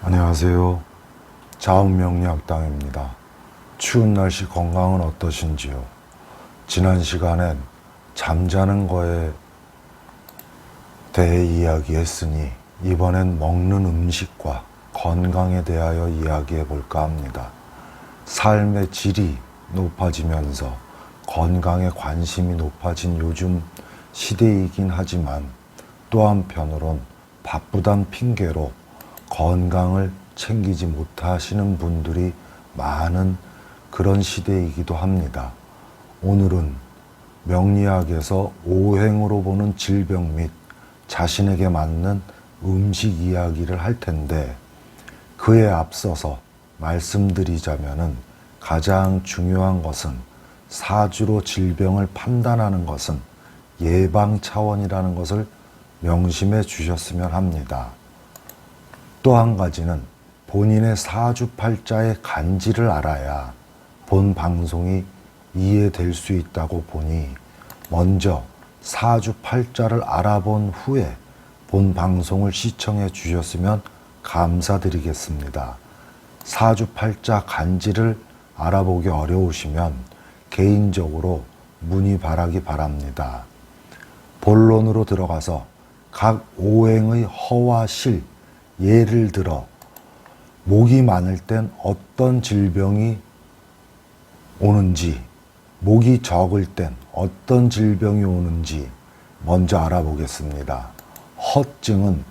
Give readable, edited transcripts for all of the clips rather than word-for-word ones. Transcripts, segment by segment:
안녕하세요. 자음명리학당입니다. 추운 날씨 건강은 어떠신지요? 지난 시간엔 잠자는 거에 대해 이야기했으니 이번엔 먹는 음식과 건강에 대하여 이야기해 볼까 합니다. 삶의 질이 높아지면서 건강에 관심이 높아진 요즘 시대이긴 하지만 또 한편으론 바쁘단 핑계로 건강을 챙기지 못하시는 분들이 많은 그런 시대이기도 합니다. 오늘은 명리학에서 오행으로 보는 질병 및 자신에게 맞는 음식 이야기를 할 텐데, 그에 앞서서 말씀드리자면은 가장 중요한 것은 사주로 질병을 판단하는 것은 예방 차원이라는 것을 명심해 주셨으면 합니다. 또 한 가지는 본인의 사주팔자의 간지를 알아야 본 방송이 이해될 수 있다고 보니 먼저 사주팔자를 알아본 후에 본 방송을 시청해 주셨으면 감사드리겠습니다. 사주팔자 간지를 알아보기 어려우시면 개인적으로 문의 바라기 바랍니다. 본론으로 들어가서 각 오행의 허와 실, 예를 들어 목이 많을 땐 어떤 질병이 오는지, 목이 적을 땐 어떤 질병이 오는지 먼저 알아보겠습니다. 허증은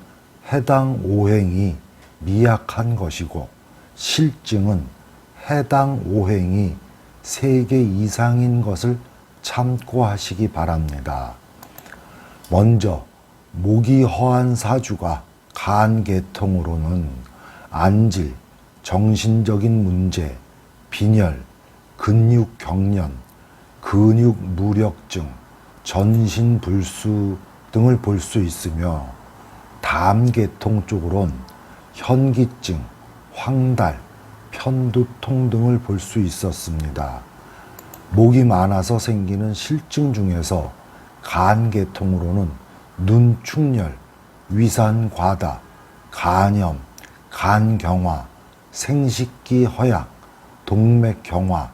해당 오행이 미약한 것이고, 실증은 해당 오행이 3개 이상인 것을 참고하시기 바랍니다. 먼저 목이 허한 사주가 간계통으로는 안질, 정신적인 문제, 빈혈, 근육경련, 근육무력증, 전신불수 등을 볼 수 있으며, 담계통 쪽으론 현기증, 황달, 편두통 등을 볼 수 있었습니다. 목이 많아서 생기는 실증 중에서 간계통으로는 눈축열, 위산과다, 간염, 간경화, 생식기 허약, 동맥경화,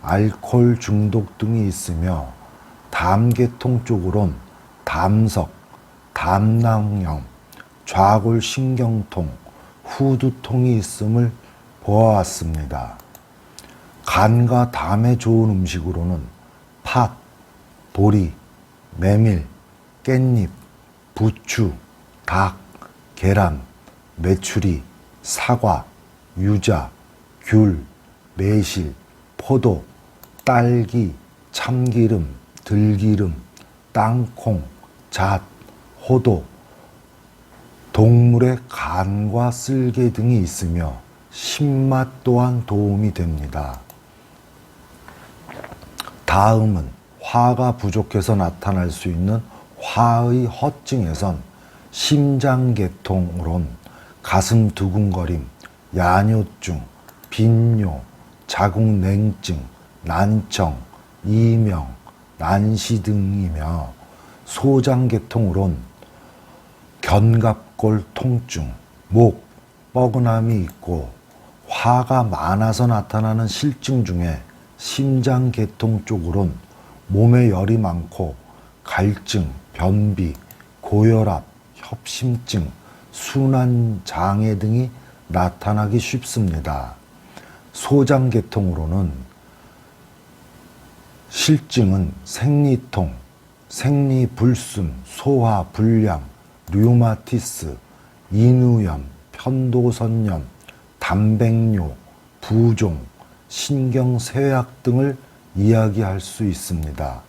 알코올 중독 등이 있으며, 담계통 쪽으론 담석, 담낭염, 좌골신경통, 후두통이 있음을 보아왔습니다. 간과 담에 좋은 음식으로는 팥, 보리, 메밀, 깻잎, 부추, 닭, 계란, 메추리, 사과, 유자, 귤, 매실, 포도, 딸기, 참기름, 들기름, 땅콩, 잣, 호도, 동물의 간과 쓸개 등이 있으며 신맛 또한 도움이 됩니다. 다음은 화가 부족해서 나타날 수 있는 화의 허증에선 심장계통으론 가슴 두근거림, 야뇨증, 빈뇨, 자궁냉증, 난청, 이명, 난시 등이며, 소장계통으론 견갑골 통증, 목, 뻐근함이 있고, 화가 많아서 나타나는 실증 중에 심장계통 쪽으론 몸에 열이 많고 갈증, 변비, 고혈압, 협심증, 순환장애 등이 나타나기 쉽습니다. 소장계통으로는 실증은 생리통, 생리불순, 소화불량, 류마티스, 인후염, 편도선염, 단백뇨, 부종, 신경쇠약 등을 이야기할 수 있습니다.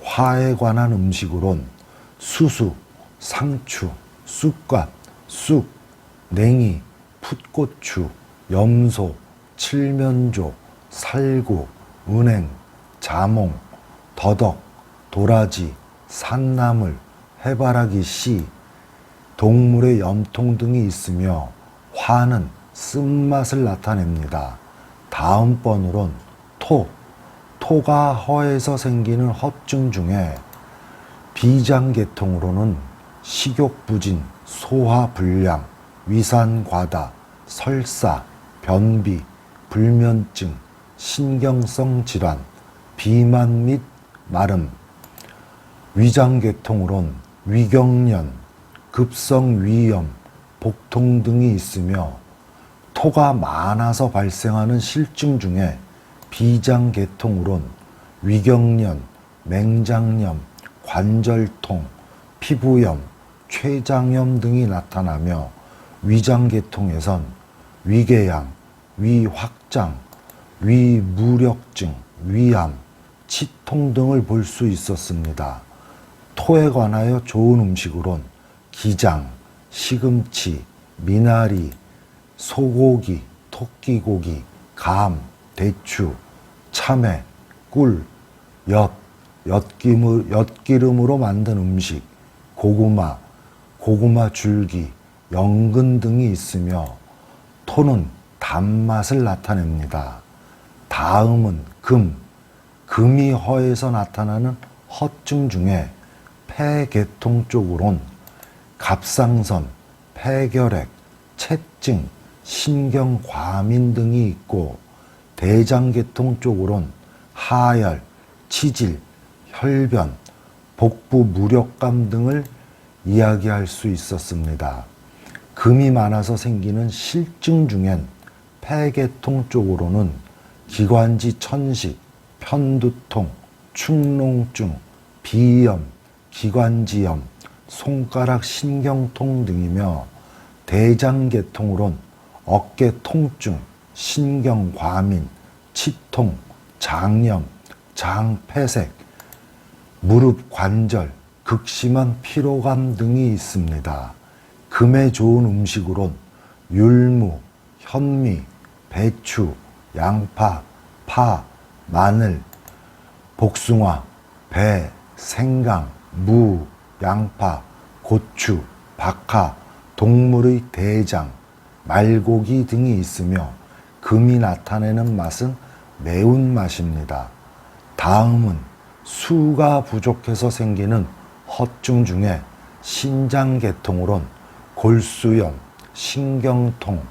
화에 관한 음식으론 수수, 상추, 쑥갓, 쑥, 냉이, 풋고추, 염소, 칠면조, 살구, 은행, 자몽, 더덕, 도라지, 산나물, 해바라기 씨, 동물의 염통 등이 있으며 화는 쓴맛을 나타냅니다. 다음 번으론 토, 토가 허에서 생기는 허증 중에 비장계통으로는 식욕부진, 소화불량, 위산과다, 설사, 변비, 불면증, 신경성 질환, 비만 및 마름, 위장계통으론 위경련, 급성위염, 복통 등이 있으며 토가 많아서 발생하는 실증 중에 비장계통으론 위경련, 맹장염, 관절통, 피부염, 췌장염 등이 나타나며 위장계통에선 위궤양, 위확장, 위무력증, 위암, 치통 등을 볼 수 있었습니다. 토에 관하여 좋은 음식으론 기장, 시금치, 미나리, 소고기, 토끼고기, 감, 대추, 참외, 꿀, 엿기름으로 만든 음식, 고구마, 고구마 줄기, 연근 등이 있으며 토는 단맛을 나타냅니다. 다음은 금이 허에서 나타나는 허증 중에 폐계통 쪽으론 갑상선, 폐결핵, 체증, 신경과민 등이 있고 대장계통 쪽으론 하열, 치질, 혈변, 복부 무력감 등을 이야기할 수 있었습니다. 금이 많아서 생기는 실증 중엔 폐계통 쪽으로는 기관지 천식, 편두통, 축농증, 비염, 기관지염, 손가락 신경통 등이며 대장계통으론 어깨 통증, 신경과민, 치통, 장염, 장폐색, 무릎 관절, 극심한 피로감 등이 있습니다. 금에 좋은 음식으론 율무, 현미, 배추, 양파, 파, 마늘, 복숭아, 배, 생강, 무, 양파, 고추, 박하, 동물의 대장, 말고기 등이 있으며 금이 나타내는 맛은 매운맛입니다. 다음은 수가 부족해서 생기는 허증 중에 신장계통으론 골수염, 신경통,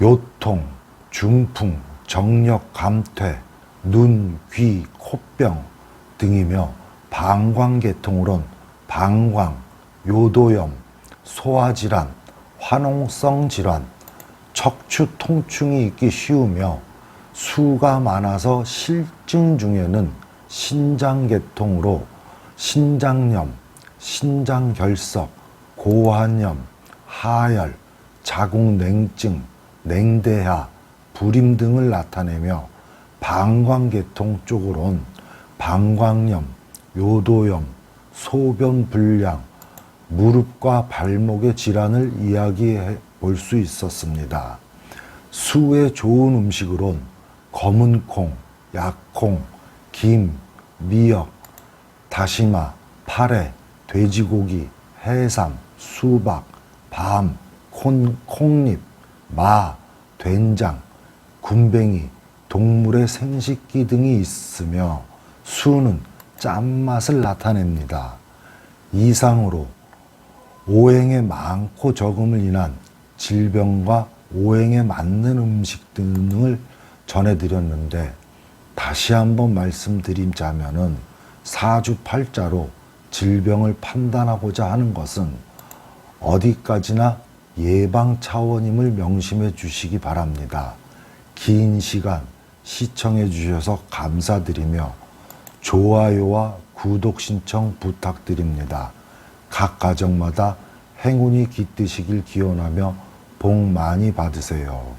요통, 중풍, 정력감퇴, 눈, 귀, 코병 등이며 방광계통으론 방광, 요도염, 소화질환, 화농성 질환, 척추 통증이 있기 쉬우며 수가 많아서 실증 중에는 신장계통으로 신장염, 신장결석, 고환염, 하열, 자궁냉증, 냉대하, 불임 등을 나타내며 방광계통 쪽으론 방광염, 요도염, 소변불량, 무릎과 발목의 질환을 이야기해 볼 수 있었습니다. 수에 좋은 음식으론 검은콩, 약콩, 김, 미역, 다시마, 파래, 돼지고기, 해삼, 수박, 밤, 콩잎, 마, 된장, 군뱅이, 동물의 생식기 등이 있으며 수는 짠맛을 나타냅니다. 이상으로 오행의 많고 적음을 인한 질병과 오행에 맞는 음식 등을 전해드렸는데 다시 한번 말씀드리자면은 사주팔자로 질병을 판단하고자 하는 것은 어디까지나 예방 차원임을 명심해 주시기 바랍니다. 긴 시간 시청해 주셔서 감사드리며 좋아요와 구독 신청 부탁드립니다. 각 가정마다 행운이 깃드시길 기원하며 복 많이 받으세요.